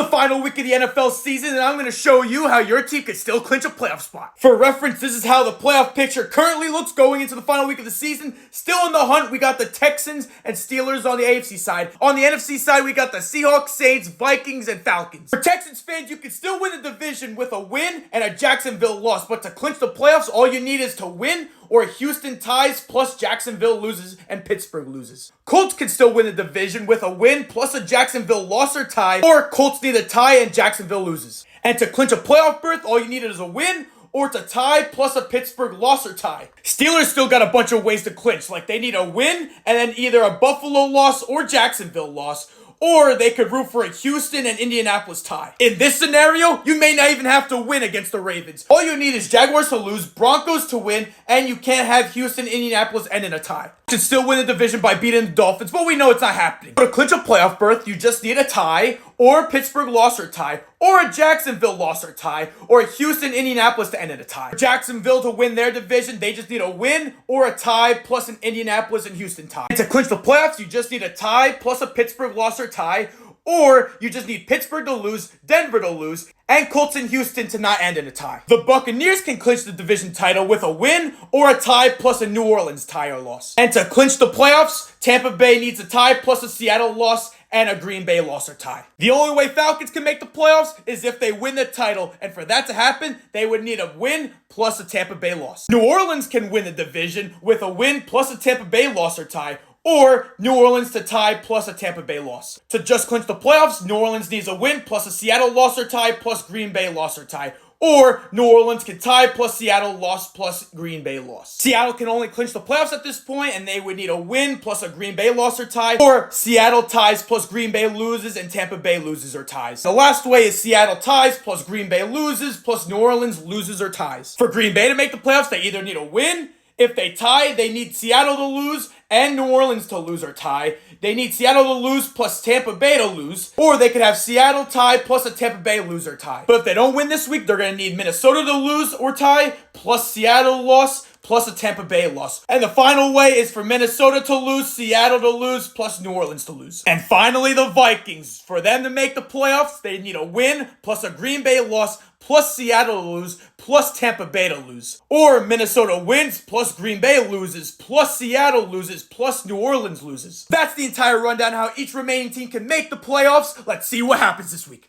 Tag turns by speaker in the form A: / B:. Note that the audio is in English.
A: final week of the NFL season, and I'm going to show you how your team can still clinch a playoff spot. For reference, this is how the playoff picture currently looks going into the final week of the season. Still in the hunt, we got the Texans and Steelers on the AFC side. On the NFC side, we got the Seahawks, Saints, Vikings, and Falcons. For Texans fans, you can still win the division with a win and a Jacksonville loss, but to clinch the playoffs, all you need is to win or Houston ties plus Jacksonville loses and Pittsburgh loses. Colts can still win the division with a win plus a Jacksonville loss or tie, or Colts need a tie and Jacksonville loses. And to clinch a playoff berth, all you need is a win or to tie plus a Pittsburgh loss or tie. Steelers still got a bunch of ways to clinch, like they need a win and then either a Buffalo loss or Jacksonville loss, or they could root for a Houston and Indianapolis tie. In this scenario, you may not even have to win against the Ravens. All you need is Jaguars to lose, Broncos to win, and you can't have Houston, Indianapolis end in a tie. You can still win the division by beating the Dolphins, but we know it's not happening. To clinch a playoff berth, you just need a tie, or a Pittsburgh loss or tie, or a Jacksonville loss or tie, or a Houston, Indianapolis to end in a tie. For Jacksonville to win their division, they just need a win or a tie plus an Indianapolis and Houston tie. And to clinch the playoffs, you just need a tie plus a Pittsburgh loss or tie, or you just need Pittsburgh to lose, Denver to lose, and Colts and Houston to not end in a tie. The Buccaneers can clinch the division title with a win or a tie plus a New Orleans tie or loss. And to clinch the playoffs, Tampa Bay needs a tie plus a Seattle loss and a Green Bay loss or tie. The only way Falcons can make the playoffs is if they win the title, and for that to happen, they would need a win plus a Tampa Bay loss. New Orleans can win the division with a win plus a Tampa Bay loss or tie, or New Orleans to tie plus a Tampa Bay loss. To just clinch the playoffs, New Orleans needs a win plus a Seattle loss or tie plus Green Bay loss or tie. Or New Orleans can tie plus Seattle loss plus Green Bay loss. Seattle can only clinch the playoffs at this point, and they would need a win plus a Green Bay loss or tie. Or Seattle ties plus Green Bay loses and Tampa Bay loses or ties. The last way is Seattle ties plus Green Bay loses plus New Orleans loses or ties. For Green Bay to make the playoffs, they either need a win. If they tie, they need Seattle to lose and New Orleans to lose or tie. They need Seattle to lose plus Tampa Bay to lose. Or they could have Seattle tie plus a Tampa Bay lose or tie. But if they don't win this week, they're going to need Minnesota to lose or tie plus Seattle loss plus a Tampa Bay loss. And the final way is for Minnesota to lose, Seattle to lose, plus New Orleans to lose. And finally, the Vikings. For them to make the playoffs, they need a win plus a Green Bay loss plus Seattle to lose, plus Tampa Bay to lose. Or Minnesota wins, plus Green Bay loses, plus Seattle loses, plus New Orleans loses. That's the entire rundown how each remaining team can make the playoffs. Let's see what happens this week.